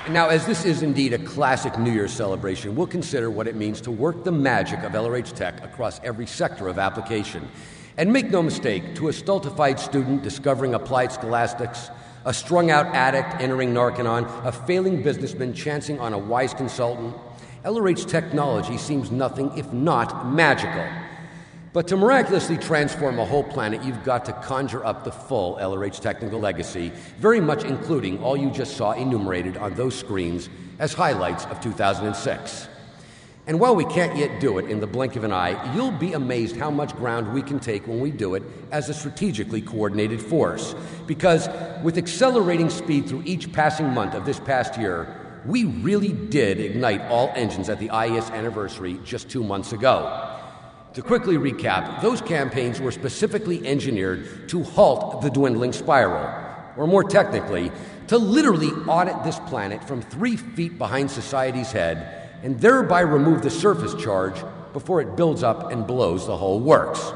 Now, as this is indeed a classic New Year's celebration, we'll consider what it means to work the magic of LRH Tech across every sector of application. And make no mistake, to a stultified student discovering applied scholastics, a strung-out addict entering Narconon, a failing businessman chancing on a wise consultant, LRH technology seems nothing if not magical. But to miraculously transform a whole planet, you've got to conjure up the full LRH technical legacy, very much including all you just saw enumerated on those screens as highlights of 2006. And while we can't yet do it in the blink of an eye, you'll be amazed how much ground we can take when we do it as a strategically coordinated force. Because with accelerating speed through each passing month of this past year, we really did ignite all engines at the IES anniversary just 2 months ago. To quickly recap, those campaigns were specifically engineered to halt the dwindling spiral, or more technically, to literally audit this planet from 3 feet behind society's head and thereby remove the surface charge before it builds up and blows the whole works.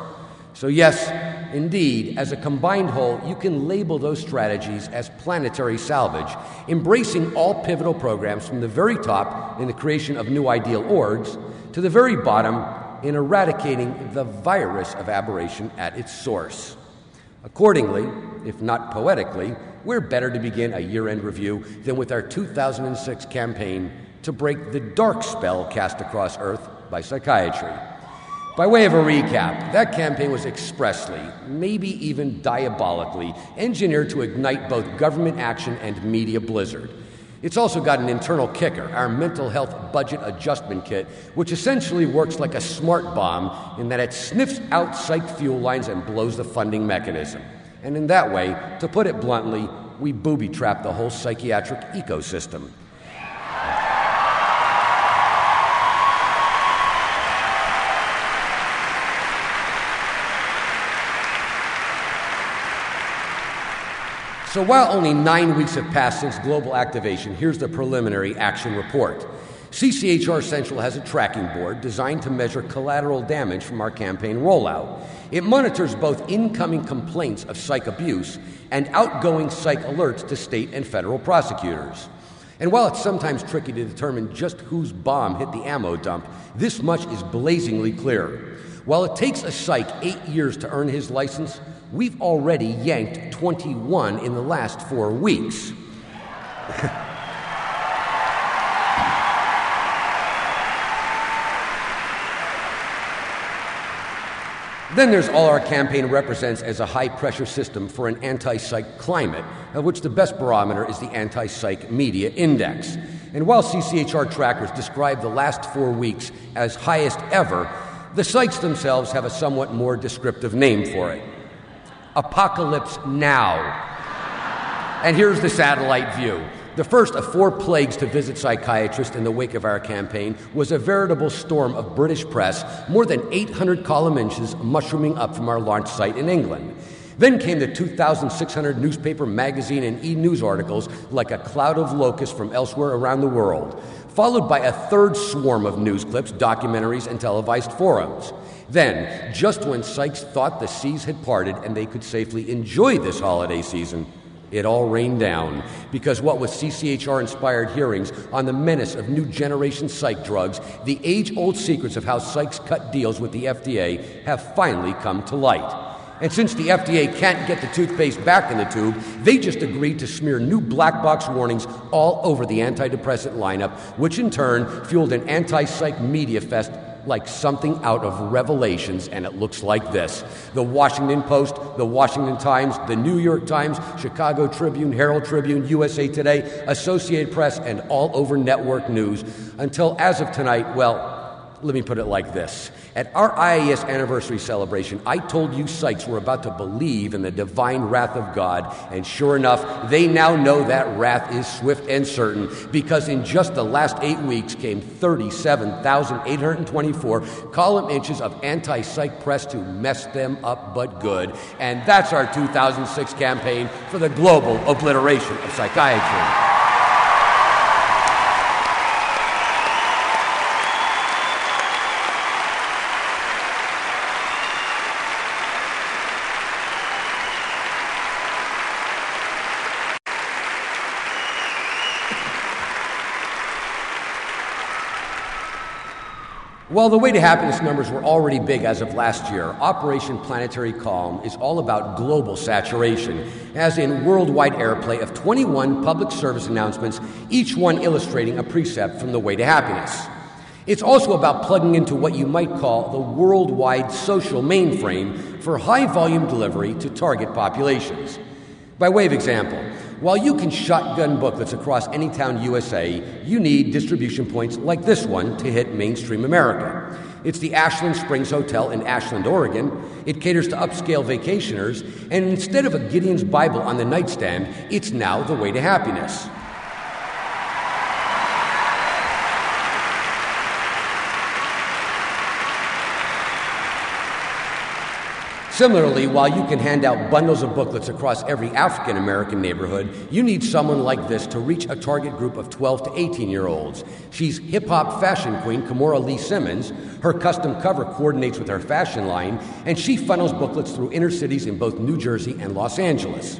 So yes, indeed, as a combined whole, you can label those strategies as planetary salvage, embracing all pivotal programs from the very top in the creation of new ideal orgs to the very bottom in eradicating the virus of aberration at its source. Accordingly, if not poetically, where better to begin a year-end review than with our 2006 campaign to break the dark spell cast across Earth by Psychiatry. By way of a recap, that campaign was expressly, maybe even diabolically, engineered to ignite both government action and media blizzard. It's also got an internal kicker, our mental health budget adjustment kit, which essentially works like a smart bomb in that it sniffs out psych fuel lines and blows the funding mechanism. And in that way, to put it bluntly, we booby-trap the whole psychiatric ecosystem. So while only 9 weeks have passed since global activation, here's the preliminary action report. CCHR Central has a tracking board designed to measure collateral damage from our campaign rollout. It monitors both incoming complaints of psych abuse and outgoing psych alerts to state and federal prosecutors. And while it's sometimes tricky to determine just whose bomb hit the ammo dump, this much is blazingly clear. While it takes a psych 8 years to earn his license, we've already yanked 21 in the last 4 weeks. Then there's all our campaign represents as a high-pressure system for an anti-psych climate, of which the best barometer is the Anti-Psych Media Index. And while CCHR trackers describe the last 4 weeks as highest ever, the psychs themselves have a somewhat more descriptive name for it. Apocalypse Now. And here's the satellite view. The first of 4 plagues to visit psychiatrists in the wake of our campaign was a veritable storm of British press, more than 800 column inches mushrooming up from our launch site in England. Then came the 2,600 newspaper, magazine, and e-news articles like a cloud of locusts from elsewhere around the world, followed by a third swarm of news clips, documentaries, and televised forums. Then, just when psychs thought the seas had parted and they could safely enjoy this holiday season, it all rained down, because what with CCHR-inspired hearings on the menace of new generation psych drugs, the age-old secrets of how psychs cut deals with the FDA have finally come to light. And since the FDA can't get the toothpaste back in the tube, they just agreed to smear new black box warnings all over the antidepressant lineup, which in turn fueled an anti-psych media fest like something out of Revelations, and it looks like this. The Washington Post, the Washington Times, the New York Times, Chicago Tribune, Herald Tribune, USA Today, Associated Press, and all over network news, until as of tonight, well, let me put it like this. At our IAS anniversary celebration, I told you psychs were about to believe in the divine wrath of God, and sure enough, they now know that wrath is swift and certain, because in just the last 8 weeks came 37,824 column inches of anti-psych press to mess them up but good, and that's our 2006 campaign for the global obliteration of psychiatry. While the Way to Happiness numbers were already big as of last year, Operation Planetary Calm is all about global saturation, as in worldwide airplay of 21 public service announcements, each one illustrating a precept from the Way to Happiness. It's also about plugging into what you might call the worldwide social mainframe for high-volume delivery to target populations. By way of example, while you can shotgun booklets across any town USA, you need distribution points like this one to hit mainstream America. It's the Ashland Springs Hotel in Ashland, Oregon. It caters to upscale vacationers, and instead of a Gideon's Bible on the nightstand, it's now the Way to Happiness. Similarly, while you can hand out bundles of booklets across every African American neighborhood, you need someone like this to reach a target group of 12 to 18-year-olds. She's hip-hop fashion queen Kimora Lee Simmons. Her custom cover coordinates with her fashion line, and she funnels booklets through inner cities in both New Jersey and Los Angeles.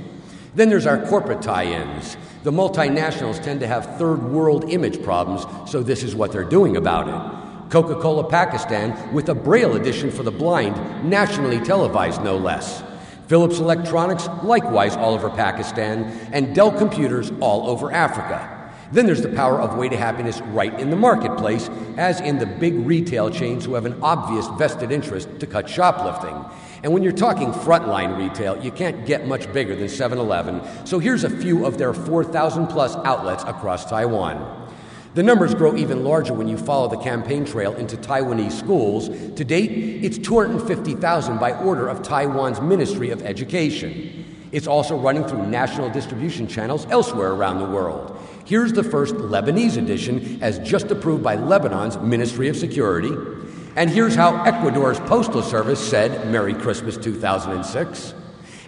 Then there's our corporate tie-ins. The multinationals tend to have third-world image problems, so this is what they're doing about it. Coca-Cola Pakistan with a Braille edition for the blind, nationally televised no less. Philips Electronics, likewise all over Pakistan, and Dell Computers all over Africa. Then there's the power of Way to Happiness right in the marketplace, as in the big retail chains who have an obvious vested interest to cut shoplifting. And when you're talking frontline retail, you can't get much bigger than 7-Eleven, so here's a few of their 4,000-plus outlets across Taiwan. The numbers grow even larger when you follow the campaign trail into Taiwanese schools. To date, it's 250,000 by order of Taiwan's Ministry of Education. It's also running through national distribution channels elsewhere around the world. Here's the first Lebanese edition, as just approved by Lebanon's Ministry of Security. And here's how Ecuador's Postal Service said Merry Christmas 2006.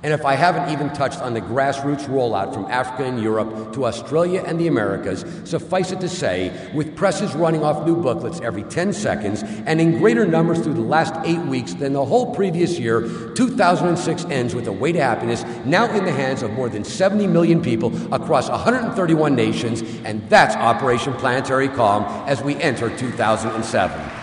And if I haven't even touched on the grassroots rollout from Africa and Europe to Australia and the Americas, suffice it to say, with presses running off new booklets every 10 seconds and in greater numbers through the last 8 weeks than the whole previous year, 2006 ends with a Way to Happiness now in the hands of more than 70 million people across 131 nations, and that's Operation Planetary Calm as we enter 2007.